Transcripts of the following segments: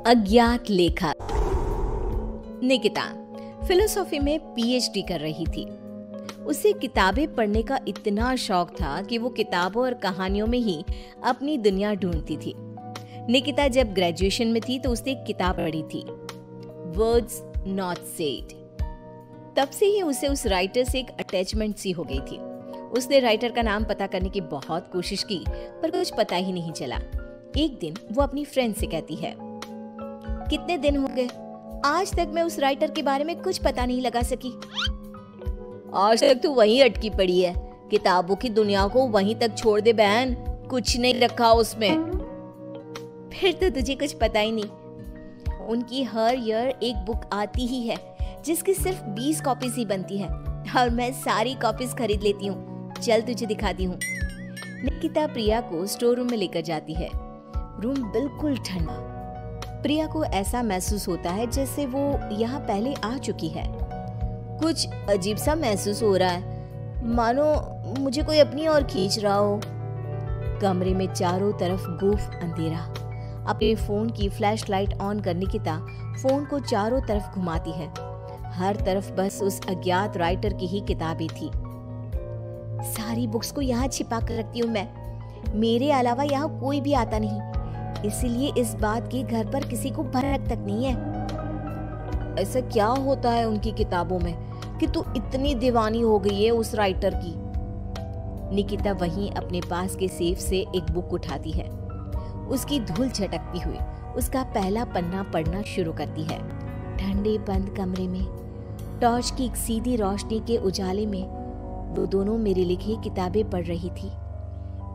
अज्ञात लेखक। निकिता फिलोसॉफी में पीएचडी कर रही थी। उसे किताबें पढ़ने का इतना शौक था कि वो किताबों और कहानियों में ही अपनी दुनिया ढूंढती थी। निकिता जब ग्रेजुएशन में थी तो उसने एक किताब पढ़ी थी, वर्ड्स नॉट सेड। तब से ही उसे उस राइटर से एक अटैचमेंट सी हो गई थी। उसने राइटर का नाम पता करने की बहुत कोशिश की पर कुछ पता ही नहीं चला। एक दिन वो अपनी फ्रेंड से कहती है, कितने दिन हो गए, आज तक मैं उस राइटर के बारे में कुछ पता नहीं लगा सकी। आज तक तो वहीं अटकी पड़ी है, किताबों की दुनिया को वहीं तक छोड़ दे बहन, कुछ नहीं रखा उसमें। फिर तो तुझे कुछ पता ही नहीं। उनकी हर ईयर एक बुक आती ही है जिसकी सिर्फ 20 कॉपीज ही बनती है और मैं सारी कॉपीज खरीद लेती हूँ। चल तुझे दिखाती हूँ। निकिता प्रिया को स्टोर रूम में लेकर जाती है। रूम बिल्कुल ठंडा। प्रिया को ऐसा महसूस होता है जैसे वो यहाँ पहले आ चुकी है। कुछ अजीब सा महसूस हो रहा है, मानो मुझे कोई अपनी ओर खींच रहा हो। कमरे में चारों तरफ गुफ अंधेरा। अपने फोन की फ्लैश लाइट ऑन कर निकिता फोन को चारों तरफ घुमाती है। हर तरफ बस उस अज्ञात राइटर की ही किताबें थी। सारी बुक्स को यहाँ छिपा कर रखती हूँ मैं, मेरे अलावा यहाँ कोई भी आता नहीं, इसीलिए इस बात की घर पर किसी को भनक तक नहीं है। ऐसा क्या होता है उनकी किताबों में कि तू इतनी दीवानी हो गई है उस राइटर की। निकिता वहीं अपने पास के सेफ से एक बुक उठाती है। उसकी धूल झटकती हुई उसका पहला पन्ना पढ़ना शुरू करती है। ठंडे बंद कमरे में टॉर्च की एक सीधी रोशनी के उजाले में वो दोनों मेरी लिखी किताबें पढ़ रही थी।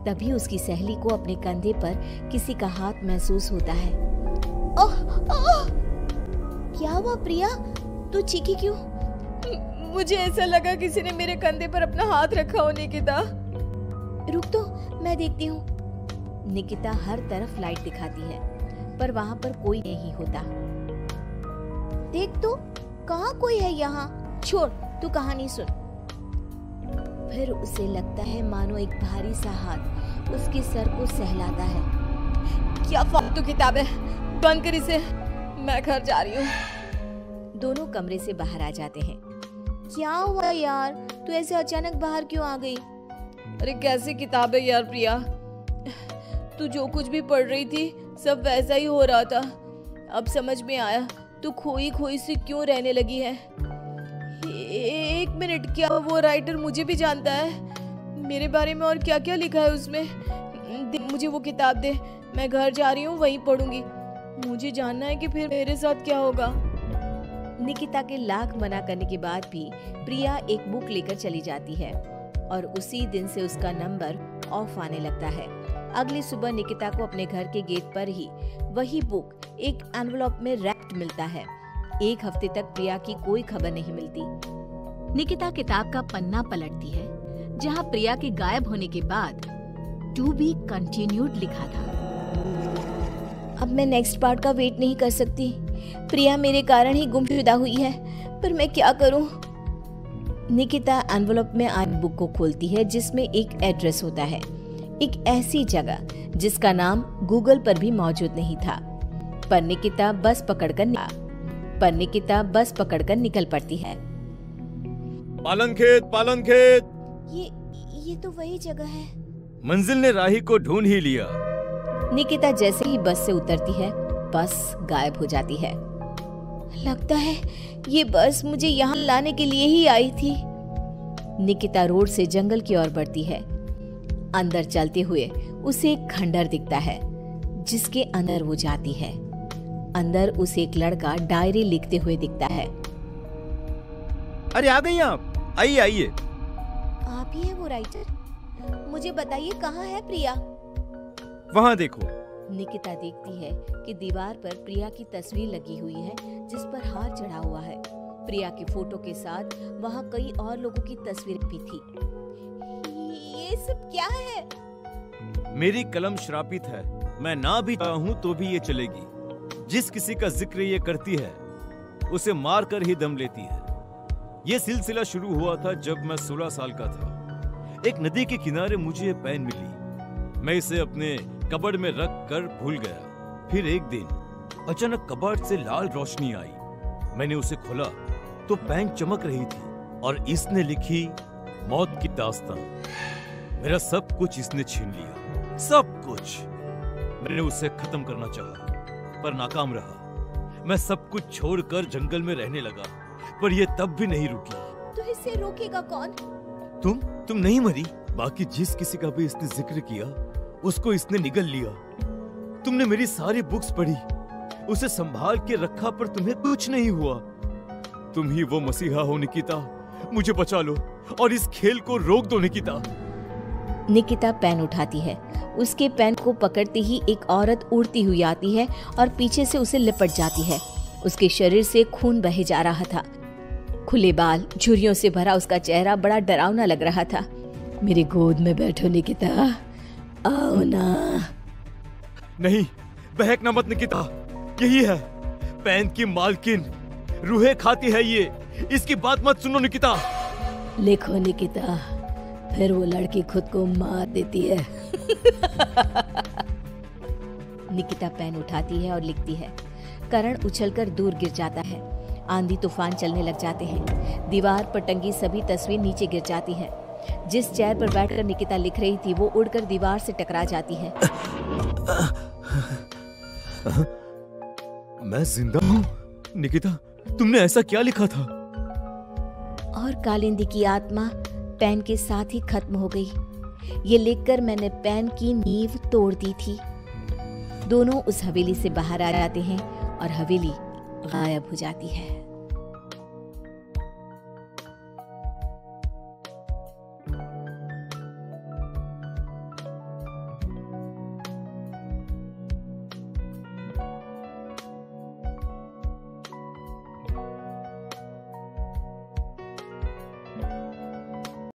तभी उसकी सहेली को अपने कंधे पर किसी का हाथ महसूस होता है। ओह, ओह! क्या हुआ प्रिया, तू चीखी क्यों? मुझे ऐसा लगा किसी ने मेरे कंधे पर अपना हाथ रखा हो। निकिता रुक तो, मैं देखती हूँ। निकिता हर तरफ लाइट दिखाती है पर वहाँ पर कोई नहीं होता। देख तो, कहाँ कोई है यहाँ? छोड़, तू कहानी सुन। फिर उसे लगता है मानो एक भारी सा हाथ उसके सर को सहलाता है। क्या फालतू किताब है, बंद कर इसे, मैं घर जा रही हूँ। दोनों कमरे से बाहर आ जाते हैं। क्या हुआ यार, तू ऐसे अचानक बाहर क्यों आ गई? अरे कैसी किताब है यार प्रिया, तू जो कुछ भी पढ़ रही थी सब वैसा ही हो रहा था। अब समझ में आया तू खोई खोई सी क्यों रहने लगी है। एक मिनट, क्या वो राइटर मुझे भी जानता है? मेरे बारे में और क्या क्या लिखा है उसमें? मुझे वो किताब दे, मैं घर जा रही हूँ, वहीं पढ़ूंगी। मुझे जानना है कि फिर मेरे साथ क्या होगा। निकिता के लाख मना करने के बाद भी प्रिया एक बुक लेकर चली जाती है और उसी दिन से उसका नंबर ऑफ आने लगता है। अगली सुबह निकिता को अपने घर के गेट पर ही वही बुक एक एनवेलप में रैप्ड मिलता है। एक हफ्ते तक प्रिया की कोई खबर नहीं मिलती। निकिता किताब का पन्ना पलटती है जहां प्रिया के गायब होने के बाद टू बी कंटिन्यूड लिखा था। अब मैं नेक्स्ट पार्ट का वेट नहीं कर सकती। प्रिया मेरे कारण ही गुमशुदा हुई है, पर मैं क्या करूं? निकिता एनवेलप में आज बुक को खोलती है जिसमें एक एड्रेस होता है, एक ऐसी जगह जिसका नाम गूगल पर भी मौजूद नहीं था। पर निकिता बस पकड़कर निकल पड़ती है। पालन खेत। ये तो वही जगह है। मंजिल ने राही को ढूंढ ही लिया। निकिता जैसे ही बस से उतरती है, बस गायब हो जाती है। लगता है ये बस मुझे यहाँ लाने के लिए ही आई थी। निकिता रोड से जंगल की ओर बढ़ती है। अंदर चलते हुए उसे एक खंडर दिखता है जिसके अंदर वो जाती है। अंदर उसे एक लड़का डायरी लिखते हुए दिखता है। अरे आ गई आप, आइए। आप ही है वो राइटर? मुझे बताइए कहाँ है प्रिया? वहाँ देखो। निकिता देखती है कि दीवार पर प्रिया की तस्वीर लगी हुई है जिस पर हार चढ़ा हुआ है। प्रिया की फोटो के साथ वहाँ कई और लोगों की तस्वीर भी थी। ये सब क्या है? मेरी कलम श्रापित है, मैं ना भी चाहूं तो भी ये चलेगी। जिस किसी का जिक्र ये करती है उसे मार कर ही दम लेती है। ये सिलसिला शुरू हुआ था जब मैं 16 साल का था। एक नदी के किनारे मुझे ये पेन मिली। मैं इसे अपने कबर्ड में रख कर भूल गया। फिर एक दिन अचानक कबर्ड से लाल रोशनी आई। मैंने उसे खोला तो पेन चमक रही थी और इसने लिखी मौत की दास्तान। मेरा सब कुछ इसने छीन लिया, सब कुछ। मैंने उसे खत्म करना चाहा पर नाकाम रहा। मैं सब कुछ छोड़कर जंगल में रहने लगा, पर यह तब भी नहीं रुकी। तो इसे रोकेगा कौन? तुम नहीं मरी। बाकी जिस किसी का भी इसने जिक्र किया उसको इसने निगल लिया। तुमने मेरी सारी बुक्स पढ़ी, उसे संभाल के रखा, पर तुम्हें कुछ नहीं हुआ। तुम ही वो मसीहा हो निकिता। मुझे बचा लो और इस खेल को रोक दो निकिता। निकिता पेन उठाती है। उसके पेन को पकड़ते ही एक औरत उड़ती हुई आती है और पीछे से उसे लिपट जाती है। उसके शरीर से खून बहे जा रहा था। खुले बाल, झुर्रियों से भरा उसका चेहरा बड़ा डरावना लग रहा था। मेरी गोद में बैठो निकिता, आओ ना। नहीं, बहकना मत निकिता। यही है पेन की मालकिन, रूहें खाती है ये। इसकी बात मत सुनो निकिता। लिखो निकिता, फिर वो लड़की खुद को मार देती है। निकिता पेन उठाती है और लिखती है। करण उछलकर दूर गिर जाता है। आंधी तूफान चलने लग जाते हैं। दीवार पर टंगी सभी तस्वीर नीचे गिर जाती हैं। जिस चेयर पर बैठकर निकिता लिख रही थी वो उड़कर दीवार से टकरा जाती है। मैं जिंदा हूँ? निकिता, तुमने ऐसा क्या लिखा था? और कालिंदी की आत्मा पेन के साथ ही खत्म हो गई। ये लिखकर मैंने पेन की नींव तोड़ दी थी। दोनों उस हवेली से बाहर आ जाते हैं और हवेली गायब हो जाती है।